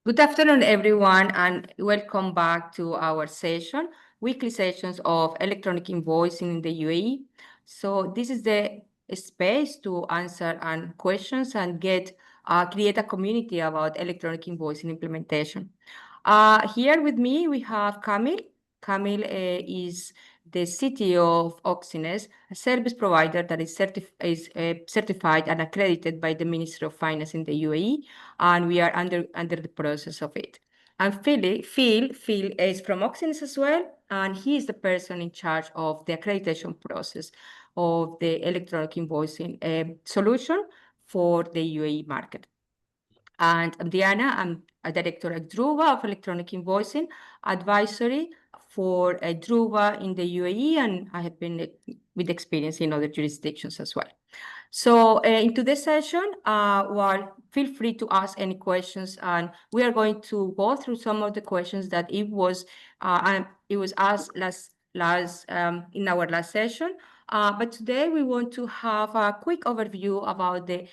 Good afternoon, everyone, and welcome back to our weekly sessions of electronic invoicing in the UAE. So this is the space to answer questions and create a community about electronic invoicing implementation. Here with me, we have Kamil. Kamil is the CTO of Oxines, a service provider that is certified and accredited by the Ministry of Finance in the UAE, and we are under the process of it. And Phil is from Oxines as well, and he is the person in charge of the accreditation process of the electronic invoicing solution for the UAE market. And I'm Diana, I'm a director at Dhruva of electronic invoicing advisory for Dhruva in the UAE, and I have been with experience in other jurisdictions as well. So in today's session, feel free to ask any questions, and we are going to go through some of the questions that it was asked in our last session. But today we want to have a quick overview about the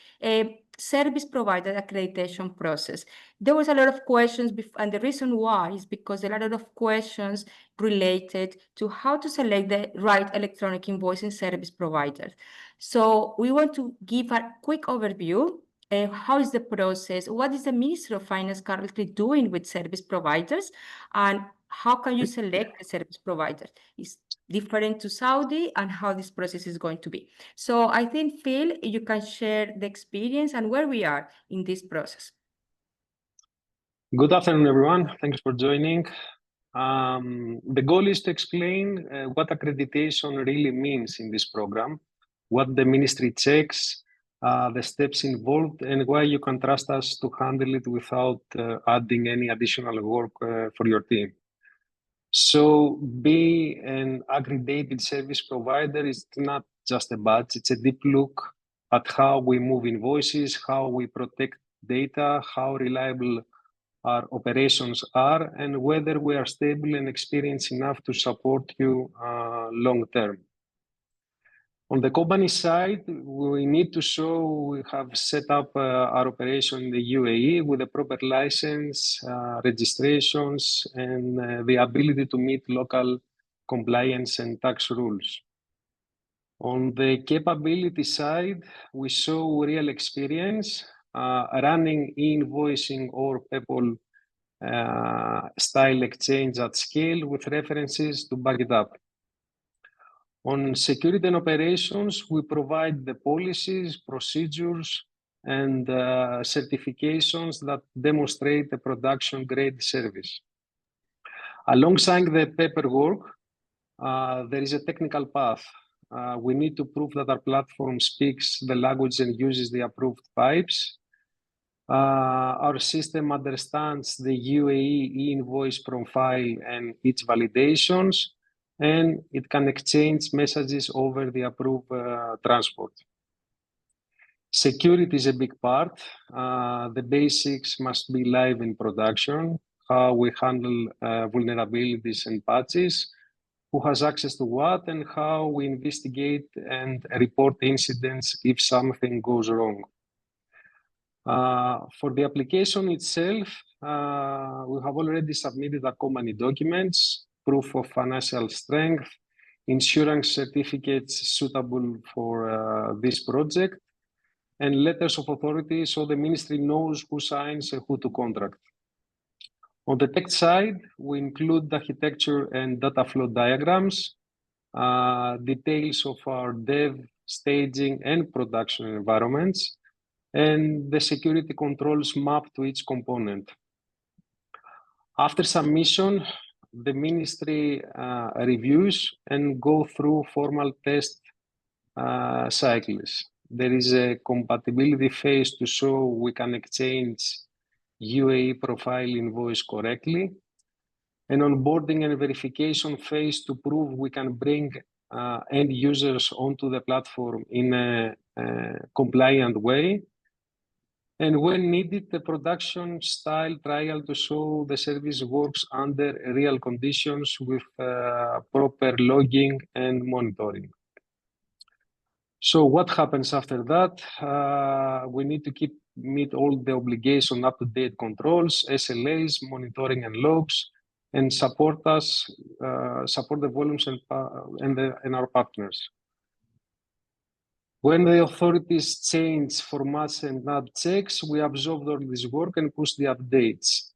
service provider accreditation process. There was a lot of questions, and the reason why is because a lot of questions related to how to select the right electronic invoicing service provider. So we want to give a quick overview. How is the process? What is the Ministry of Finance currently doing with service providers? And how can you select a service provider? It's different to Saudi, and how this process is going to be. So I think, Phil, you can share the experience and where we are in this process. Good afternoon, everyone. Thanks for joining. The goal is to explain what accreditation really means in this program, what the ministry checks, the steps involved, and why you can trust us to handle it without adding any additional work for your team. So be an accredited service provider is not just a badge, it's a deep look at how we move invoices, how we protect data, how reliable our operations are, and whether we are stable and experienced enough to support you long term. On the company side, we need to show we have set up our operation in the UAE with a proper license, registrations, and the ability to meet local compliance and tax rules. On the capability side, we show real experience running e-invoicing or PayPal style exchange at scale with references to back it up. On security and operations, we provide the policies, procedures, and certifications that demonstrate a production-grade service. Alongside the paperwork, there is a technical path. We need to prove that our platform speaks the language and uses the approved pipes. Our system understands the UAE e-invoice profile and its validations, and it can exchange messages over the approved transport. Security is a big part. The basics must be live in production, how we handle vulnerabilities and patches, who has access to what, and how we investigate and report incidents if something goes wrong. For the application itself, we have already submitted our company documents, proof of financial strength, insurance certificates suitable for this project, and letters of authority so the ministry knows who signs and who to contract. On the tech side, we include architecture and data flow diagrams, details of our dev, staging, and production environments, and the security controls mapped to each component. After submission, the ministry reviews and go through formal test cycles. There is a compatibility phase to show we can exchange UAE profile invoice correctly, an onboarding and verification phase to prove we can bring end users onto the platform in a compliant way, and when needed, the production style trial to show the service works under real conditions with proper logging and monitoring. So what happens after that? We need to keep meet all the obligation, up-to-date controls, SLAs, monitoring and logs, and support us, support the volumes and our partners. When the authorities change formats and add checks, we absorb all this work and push the updates.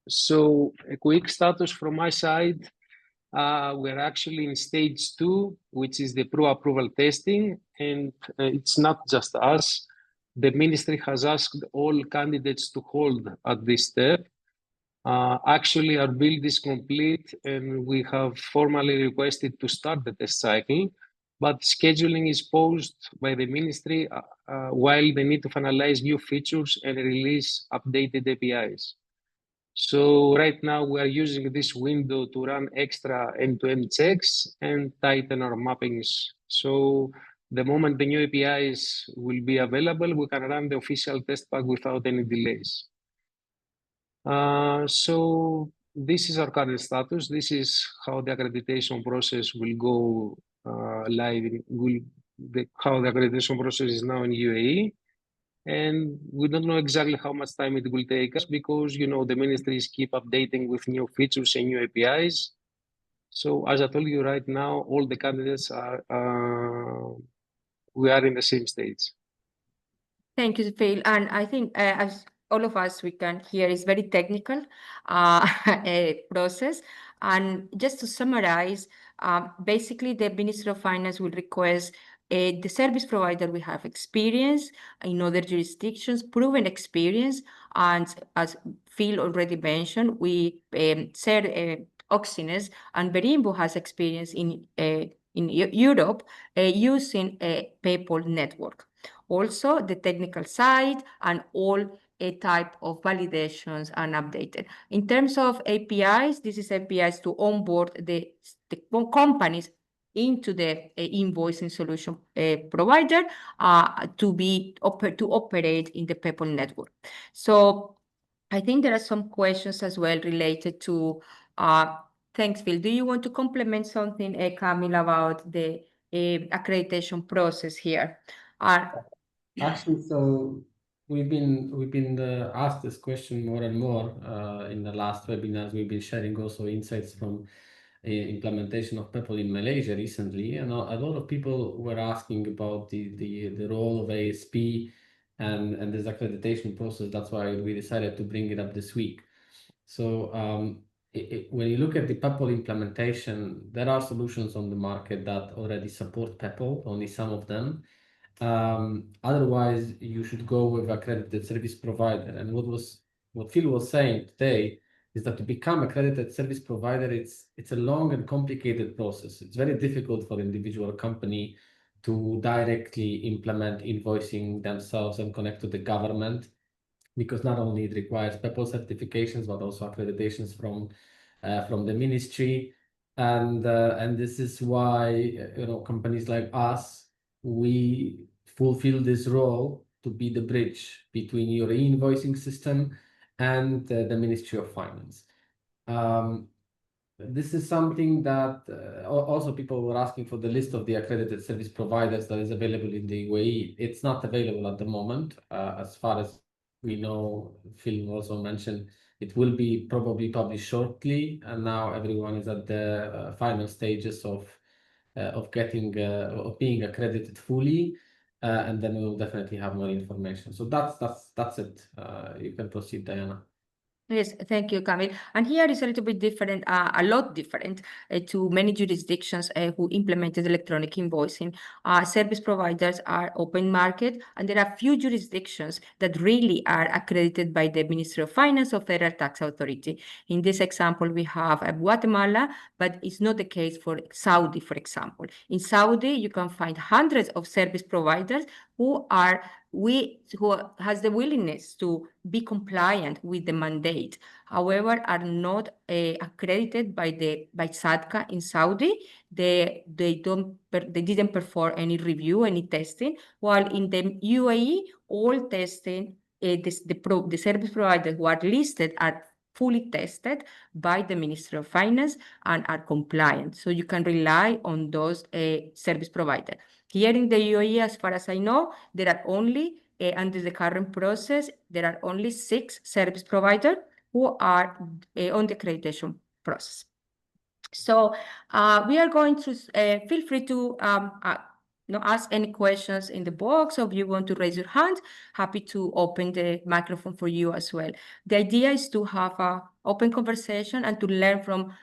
So a quick status from my side. We're actually in stage 2, which is the pre-approval testing, and it's not just us. The ministry has asked all candidates to hold at this step. Actually, our build is complete, and we have formally requested to start the test cycle, but scheduling is paused by the ministry while they need to finalize new features and release updated APIs. So right now we are using this window to run extra end-to-end checks and tighten our mappings. So the moment the new APIs will be available, we can run the official test pack without any delays. So this is our current status. This is how the accreditation process will go live. How the accreditation process is now in UAE. And we don't know exactly how much time it will take us because, you know, the ministries keep updating with new features and new APIs. So as I told you right now, all the candidates are, we are in the same stage. Thank you, Phil. And I think as all of us we can hear, it's very technical process. And just to summarize, basically the Ministry of Finance will request the service provider will have experience in other jurisdictions, proven experience. And as Phil already mentioned, we said Oxines and Berimbo has experience in Europe using a PayPal network. Also, the technical side and all a type of validations and updated. In terms of APIs, this is APIs to onboard the companies into the invoicing solution provider to operate in the PayPal network. So I think there are some questions as well related to, thanks, Phil. Do you want to complement something, Camille, about the accreditation process here? Actually, so we've been asked this question more and more in the last webinars. We've been sharing also insights from implementation of PayPal in Malaysia recently, and a lot of people were asking about the role of ASP and this accreditation process. That's why we decided to bring it up this week. So when you look at the PayPal implementation, there are solutions on the market that already support PayPal, only some of them. Otherwise, you should go with accredited service provider. And what Phil was saying today is that to become accredited service provider, it's a long and complicated process. It's very difficult for individual company to directly implement invoicing themselves and connect to the government, because not only it requires PayPal certifications, but also accreditations from the ministry. And this is why companies like us, we fulfill this role to be the bridge between your e-invoicing system and the Ministry of Finance. This is something that also people were asking for the list of the accredited service providers that is available in the UAE. It's not available at the moment, as far as we know. Phil also mentioned it will be probably published shortly, and now everyone is at the final stages of being accredited fully, and then we will definitely have more information. So that's it. You can proceed, Diana. Yes, thank you, Camille. And here is a little bit different, a lot different to many jurisdictions who implemented electronic invoicing. Service providers are open market, and there are few jurisdictions that really are accredited by the Ministry of Finance or Federal Tax Authority. In this example, we have Guatemala, but it's not the case for Saudi, for example. In Saudi, you can find hundreds of service providers who has the willingness to be compliant with the mandate, however, are not accredited by SADCA in Saudi. They didn't perform any review, any testing, while in the UAE, all testing, the service providers who are listed are fully tested by the Ministry of Finance and are compliant. So you can rely on those service providers. Here in the UAE, as far as I know, there are only under the current process, there are only 6 service providers who are on the accreditation process. So we are going to feel free to ask any questions in the box, or if you want to raise your hand, happy to open the microphone for you as well. The idea is to have an open conversation and to learn from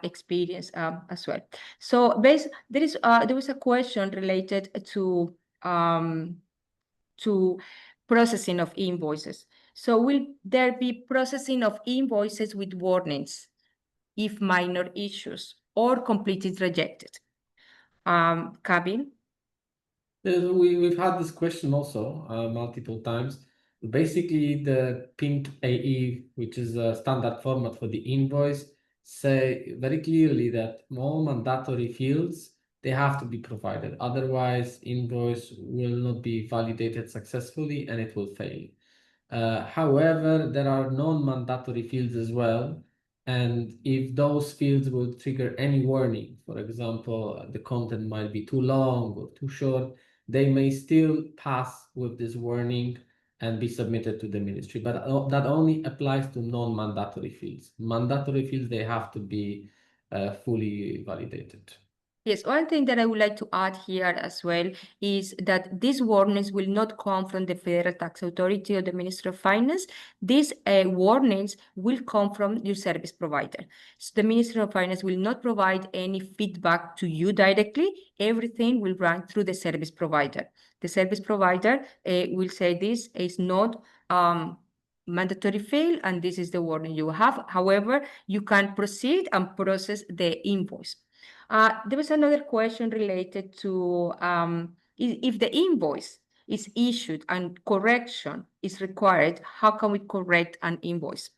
experience as well. So there was a question related to processing of invoices. So will there be processing of invoices with warnings if minor issues or completely rejected? Kabin? We've had this question also multiple times. Basically, the PINT AE, which is a standard format for the invoice, say very clearly that all mandatory fields, they have to be provided. Otherwise, invoice will not be validated successfully and it will fail. However, there are non-mandatory fields as well. And if those fields will trigger any warning, for example, the content might be too long or too short, they may still pass with this warning and be submitted to the ministry. But that only applies to non-mandatory fields. Mandatory fields, they have to be fully validated. Yes, one thing that I would like to add here as well is that these warnings will not come from the Federal Tax Authority or the Ministry of Finance. These warnings will come from your service provider. So the Ministry of Finance will not provide any feedback to you directly. Everything will run through the service provider. The service provider will say this is not mandatory fail, and this is the warning you have. However, you can proceed and process the invoice. There was another question related to if the invoice is issued and correction is required, how can we correct an invoice?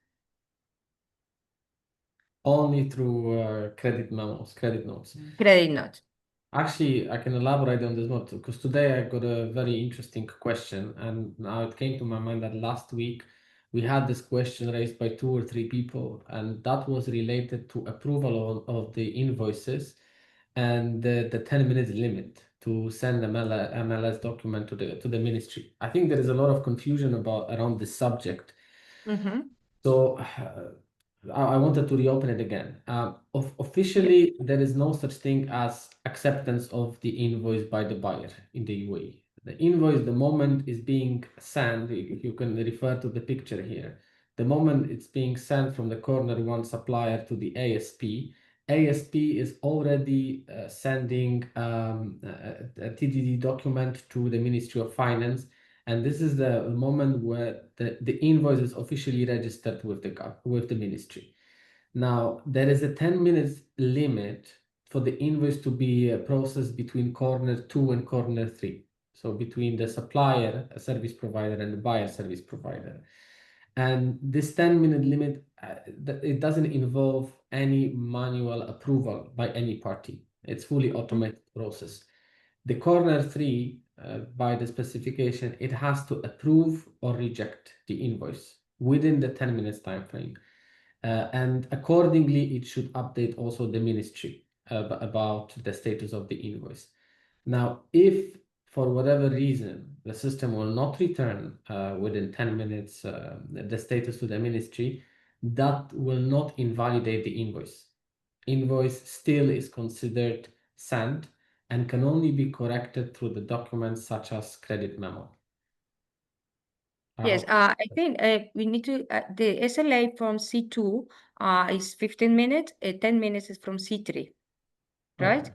Only through credit memos, credit notes. Credit note. Actually, I can elaborate on this more because today I got a very interesting question, and now it came to my mind that last week we had this question raised by 2 or 3 people, and that was related to approval of the invoices and the 10 minutes limit to send MLS document to the ministry. I think there is a lot of confusion around this subject. Mm-hmm. So I wanted to reopen it again. Officially, there is no such thing as acceptance of the invoice by the buyer in the UAE. The invoice, the moment is being sent, if you can refer to the picture here, the moment it's being sent from the corner one supplier to the ASP, ASP is already sending a TDD document to the Ministry of Finance. And this is the moment where the invoice is officially registered with the ministry. Now, there is a 10 minutes limit for the invoice to be processed between corner 2 and corner 3. So between the supplier, a service provider, and the buyer service provider. And this 10-minute limit, it doesn't involve any manual approval by any party. It's fully automated process. The corner 3, by the specification, it has to approve or reject the invoice within the 10 minutes time frame. And accordingly, it should update also the ministry about the status of the invoice. Now, if for whatever reason the system will not return within 10 minutes the status to the ministry, that will not invalidate the invoice. Invoice still is considered sent and can only be corrected through the documents such as credit memo. Yes, I think we need to, the SLA from C2 is 15 minutes, 10 minutes is from C3, right? Okay.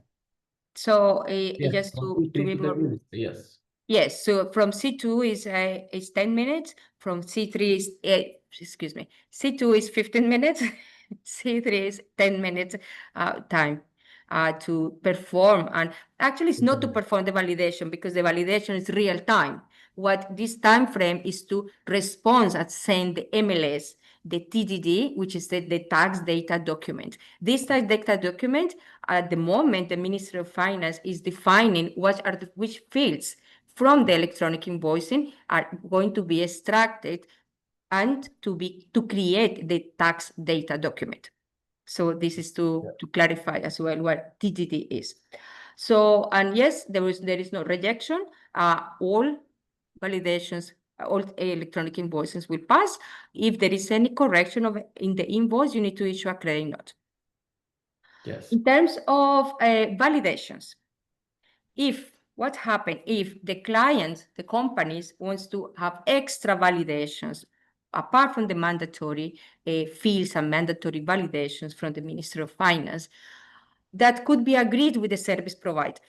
So Yes, just to be more, yes. Yes, so from C2 is 10 minutes, from C3 is, excuse me, C2 is 15 minutes, C3 is 10 minutes time to perform. And actually it's not to perform the validation because the validation is real time. What this time frame is to respond and send the MLS, the TDD, which is the tax data document. This tax data document, at the moment, the Ministry of Finance is defining which fields from the electronic invoicing are going to be extracted and to create the tax data document. So this is to clarify as well what TDD is. So, and yes, there is no rejection. All validations all electronic invoices will pass. If there is any correction in the invoice, you need to issue a credit note. Yes. In terms of validations, what happens if the client, the companies, wants to have extra validations apart from the mandatory fields and mandatory validations from the Ministry of Finance, that could be agreed with the service provider.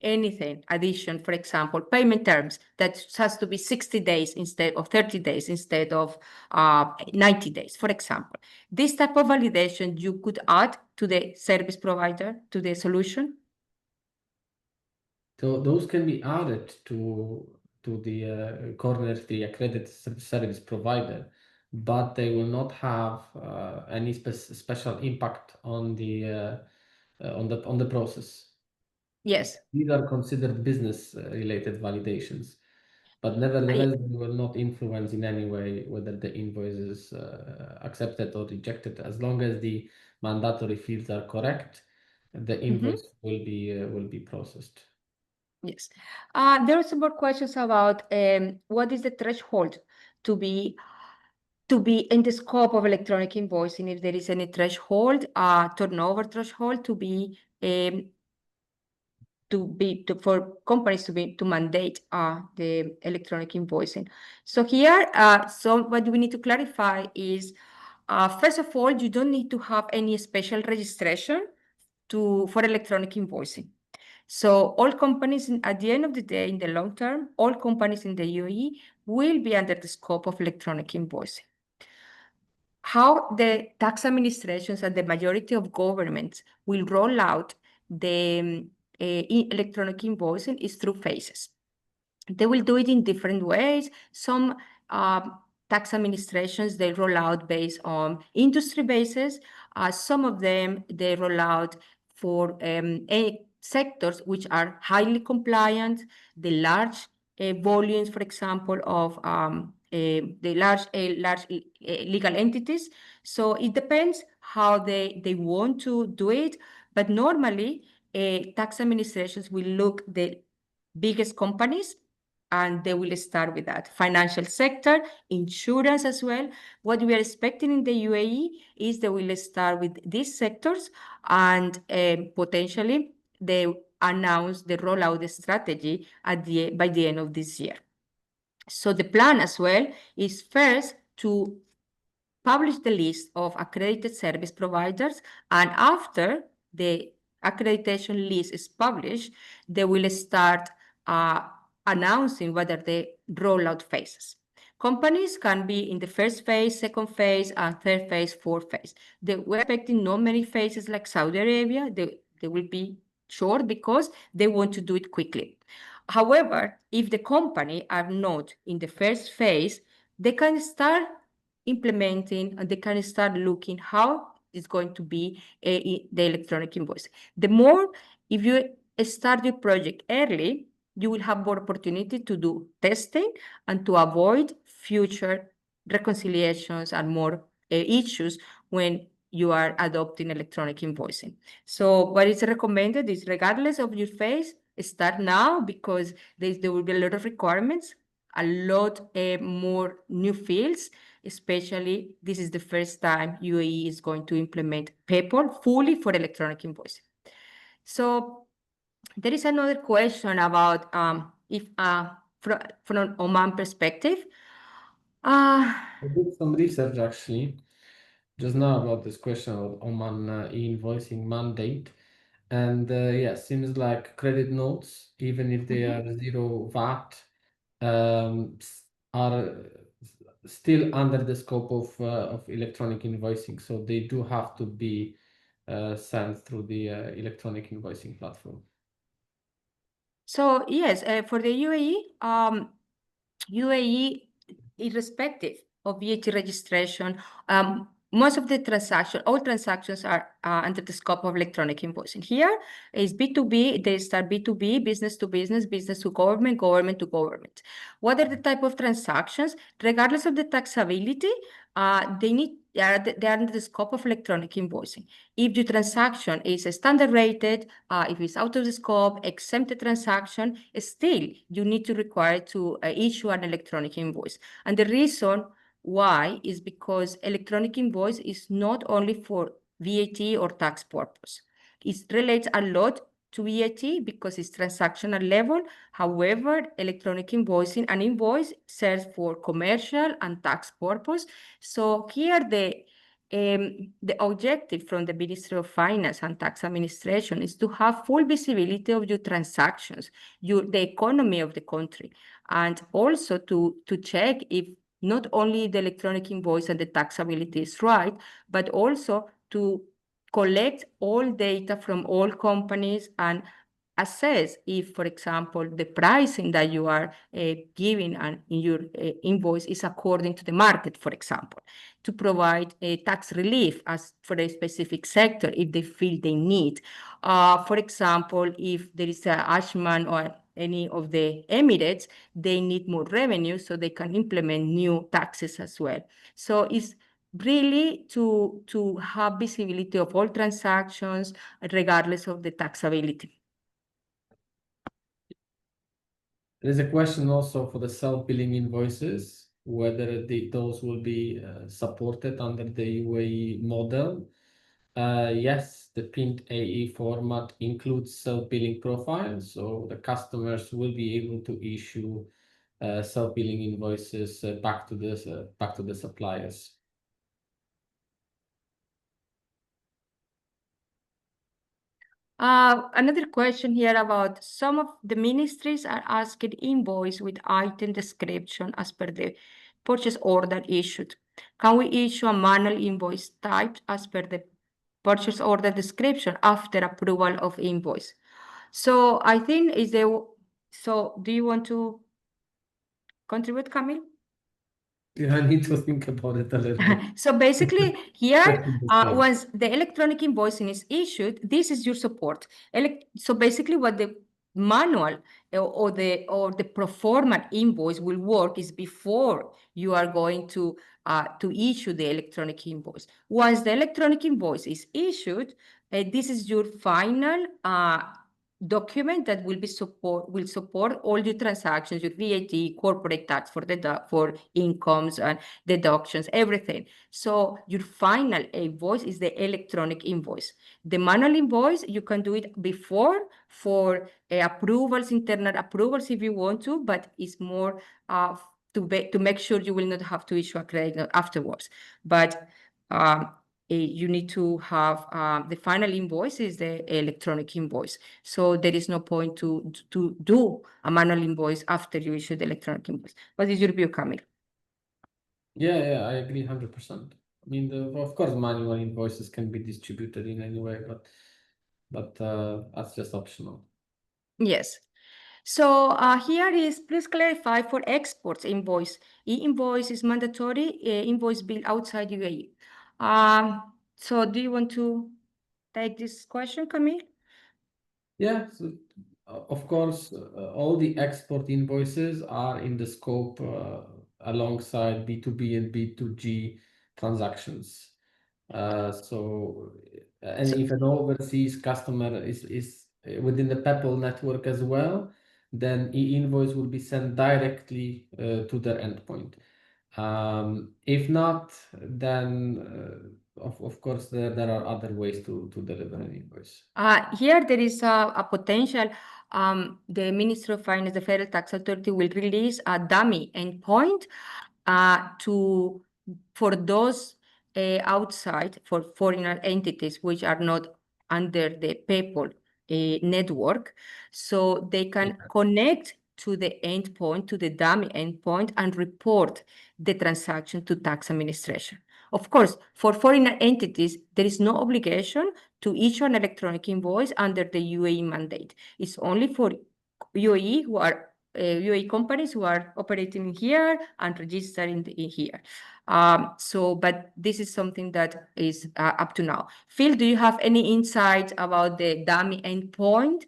Anything addition, for example, payment terms that has to be 60 days instead of 30 days instead of 90 days, for example. This type of validation you could add to the service provider, to the solution. So those can be added to the corner, the accredited service provider, but they will not have any special impact on the process. Yes. These are considered business related validations, but nevertheless, they will not influence in any way whether the invoice is accepted or rejected. As long as the mandatory fields are correct, the invoice will be processed. Yes. There are some more questions about what is the threshold to be in the scope of electronic invoicing, if there is any threshold, turnover threshold for companies to mandate the electronic invoicing. So here, what we need to clarify is, first of all, you don't need to have any special registration for electronic invoicing. So all companies, at the end of the day, in the long term, all companies in the UAE will be under the scope of electronic invoicing. How the tax administrations and the majority of governments will roll out the electronic invoicing is through phases. They will do it in different ways. Some tax administrations, they roll out based on industry basis. Some of them, they roll out for sectors which are highly compliant, the large volumes, for example, of the large legal entities. So it depends how they want to do it. But normally, tax administrations will look the biggest companies, and they will start with that. Financial sector, insurance as well. What we are expecting in the UAE is they will start with these sectors, and potentially they announce the rollout strategy by the end of this year. So the plan as well is first to publish the list of accredited service providers, and after the accreditation list is published, they will start announcing what are the rollout phases. Companies can be in the first phase, second phase, and third phase, fourth phase. We're expecting not many phases like Saudi Arabia. They will be short because they want to do it quickly. However, if the company are not in the first phase, they can start implementing, and they can start looking how it's going to be the electronic invoice. The more, if you start your project early, you will have more opportunity to do testing and to avoid future reconciliations and more issues when you are adopting electronic invoicing. So what is recommended is, regardless of your phase, start now, because there will be a lot of requirements, a lot more new fields. Especially, this is the first time UAE is going to implement PayPal fully for electronic invoicing. So there is another question about if from Oman perspective. I did some research actually just now about this question of Oman e-invoicing mandate. And yeah, seems like credit notes, even if they are zero VAT, are still under the scope of electronic invoicing. So they do have to be sent through the electronic invoicing platform. So yes, for the UAE, irrespective of VAT registration, most of the all transactions are under the scope of electronic invoicing. Here is B2B, they start B2B, business to business, business to government, government to government. What are the type of transactions? Regardless of the taxability, they are under the scope of electronic invoicing. If the transaction is standard rated, if it's out of the scope, exempted transaction, still you need to require to issue an electronic invoice. And the reason why is because electronic invoice is not only for VAT or tax purpose. It relates a lot to VAT because it's transactional level. However, electronic invoicing, an invoice serves for commercial and tax purpose. So here the objective from the Ministry of Finance and Tax Administration is to have full visibility of your transactions, the economy of the country, and also to check if not only the electronic invoice and the taxability is right, but also to collect all data from all companies and assess if, for example, the pricing that you are giving in your invoice is according to the market, for example, to provide a tax relief as for a specific sector if they feel they need. For example, if there is a Ashman or any of the Emirates, they need more revenue so they can implement new taxes as well. So it's really to have visibility of all transactions regardless of the taxability. There's a question also for the self-billing invoices, whether those will be supported under the UAE model. Yes, the print AE format includes self-billing profiles, so the customers will be able to issue self-billing invoices back to the suppliers. Another question here about some of the ministries are asking invoice with item description as per the purchase order issued. Can we issue a manual invoice typed as per the purchase order description after approval of invoice? So I think so do you want to contribute, Camille? Yeah, I need to think about it a little bit. So basically here, once the electronic invoicing is issued, this is your support. So basically what the manual or the pro forma invoice will work is before you are going to issue the electronic invoice. Once the electronic invoice is issued, this is your final document that will support all your transactions, your VAT, corporate tax for incomes and deductions, everything. So your final invoice is the electronic invoice. The manual invoice, you can do it before for approvals, internal approvals if you want to, but it's more to make sure you will not have to issue a credit note afterwards. But you need to have the final invoice is the electronic invoice. So there is no point to do a manual invoice after you issue the electronic invoice. What is your view, Camille? Yeah, I agree 100%. I mean, of course, manual invoices can be distributed in any way, but that's just optional. Yes. So here is, please clarify for exports invoice. E-invoice is mandatory, invoice bill outside UAE. So do you want to take this question, Camille? Yeah, so, of course, all the export invoices are in the scope alongside B2B and B2G transactions. If an overseas customer is within the PEPL network as well, then e-invoice will be sent directly to their endpoint. If not, then of course there are other ways to deliver an invoice. Here there is a potential. The Ministry of Finance, the Federal Tax Authority, will release a dummy endpoint for those outside, for foreigner entities which are not under the PayPal network, so they can connect to the endpoint, to the dummy endpoint, and report the transaction to tax administration. Of course, for foreigner entities, there is no obligation to issue an electronic invoice under the UAE mandate. It's only for UAE companies who are operating here and registered in here. But this is something that is up to now. Phil, do you have any insight about the dummy endpoint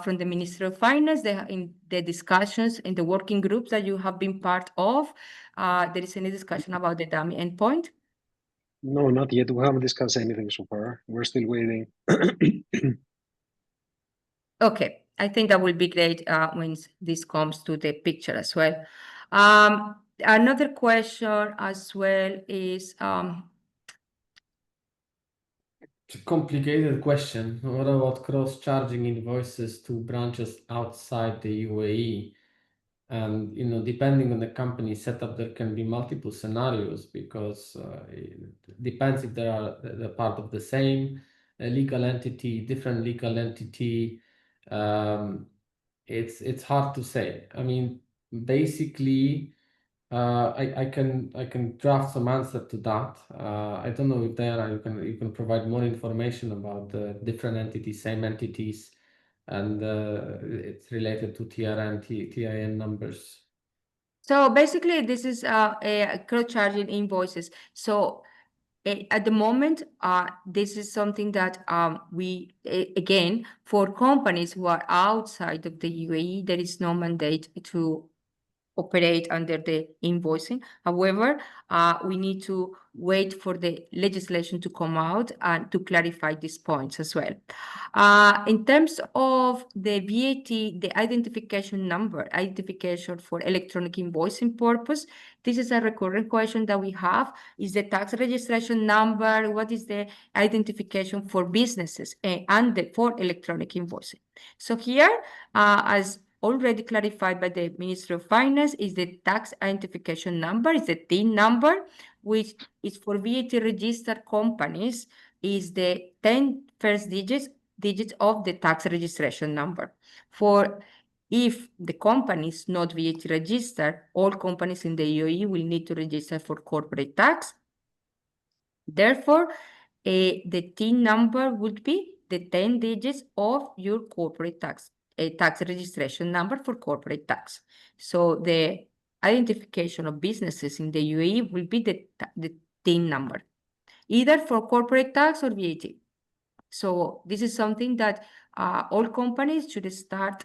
from the Ministry of Finance in the discussions in the working groups that you have been part of? There is any discussion about the dummy endpoint? No, not yet. We haven't discussed anything so far. We're still waiting. Okay, I think that will be great when this comes to the picture as well. Another question as well is, It's a complicated question. What about cross-charging invoices to branches outside the UAE? And depending on the company setup, there can be multiple scenarios because it depends if they're part of the same legal entity, different legal entity. It's hard to say. I mean, basically, I can draft some answer to that. I don't know if Diana, you can provide more information about the different entities, same entities, and it's related to TRN, TIN numbers. so basically this is a cross-charging invoices. So at the moment, this is something that again, for companies who are outside of the UAE, there is no mandate to operate under the invoicing. However, we need to wait for the legislation to come out and to clarify these points as well. In terms of the VAT, the identification number, identification for electronic invoicing purpose, this is a recurrent question that we have. Is the tax registration number, what is the identification for businesses and for electronic invoicing? So here, as already clarified by the Ministry of Finance, is the tax identification number, is the TIN number, which is for VAT registered companies, is the 10 first digits of the tax registration number. If the company is not VAT registered, all companies in the UAE will need to register for corporate tax. Therefore, the TIN number would be the 10 digits of your corporate tax, a tax registration number for corporate tax. So the identification of businesses in the UAE will be the TIN number, either for corporate tax or VAT. So this is something that all companies should start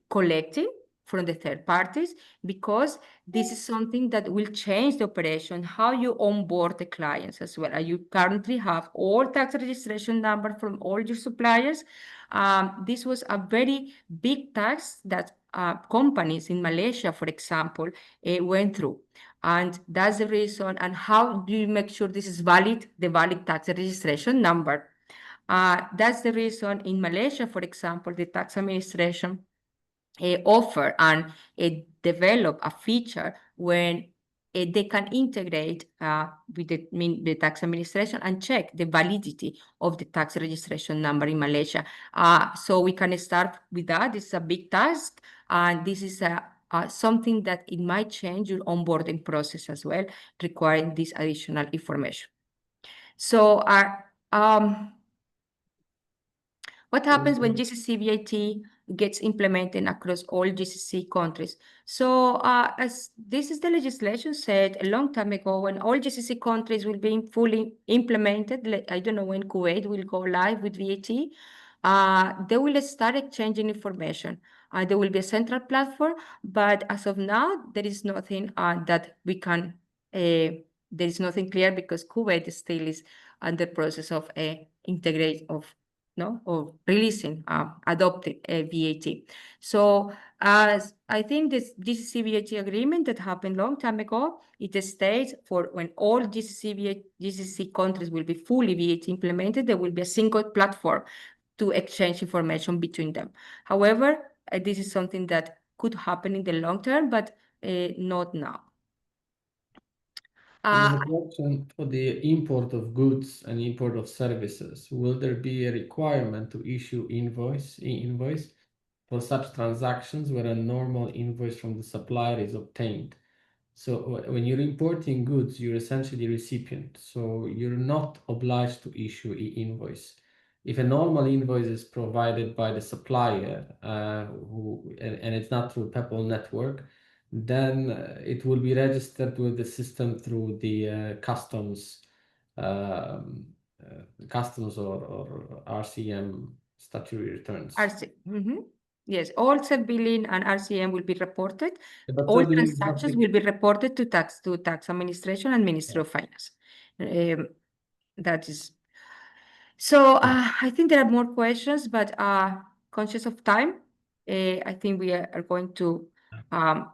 collecting from the third parties, because this is something that will change the operation, how you onboard the clients as well. You currently have all tax registration number from all your suppliers. This was a very big tax that companies in Malaysia, for example, went through. And that's the reason. And how do you make sure this is valid, the valid tax registration number? That's the reason in Malaysia, for example, the tax administration offer and develop a feature when they can integrate with the tax administration and check the validity of the tax registration number in Malaysia. So we can start with that. This is a big task, and this is something that it might change your onboarding process as well, requiring this additional information. So what happens when GCC VAT gets implemented across all GCC countries? So as this is the legislation said a long time ago, when all GCC countries will be fully implemented, I don't know when Kuwait will go live with VAT, they will start exchanging information. There will be a central platform, but as of now, there is nothing that we can, there is nothing clear, because Kuwait still is under process of integrate or releasing, adopting VAT. So as I think this GCC VAT agreement that happened long time ago, it states for when all GCC countries will be fully VAT implemented, there will be a single platform to exchange information between them. However, this is something that could happen in the long term, but not now. There's a question for the import of goods and import of services. Will there be a requirement to issue e-invoice for such transactions where a normal invoice from the supplier is obtained? So when you're importing goods, you're essentially recipient. So you're not obliged to issue e-invoice. If a normal invoice is provided by the supplier, and it's not through PayPal network, then it will be registered with the system through the customs or RCM statutory returns. Yes, all self-billing and RCM will be reported. But All self-billing is transactions something- will be reported to tax administration and Ministry of Finance. That is. So I think there are more questions, but conscious of time, I think we are going to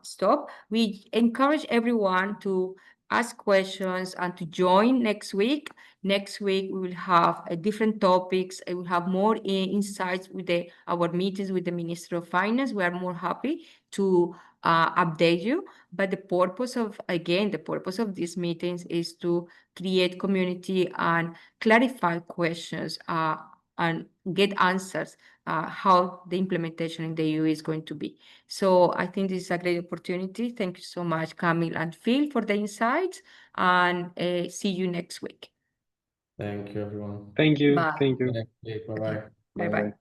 stop. We encourage everyone to ask questions and to join next week. Next week, we will have different topics. We will have more insights with our meetings with the Ministry of Finance. We are more happy to update you. But the purpose of these meetings is to create community and clarify questions and get answers how the implementation in the UAE is going to be. So I think this is a great opportunity. Thank you so much, Camille and Phil, for the insights, and see you next week. Thank you, everyone. Thank you. Bye. Thank you. Bye-bye. Bye-bye.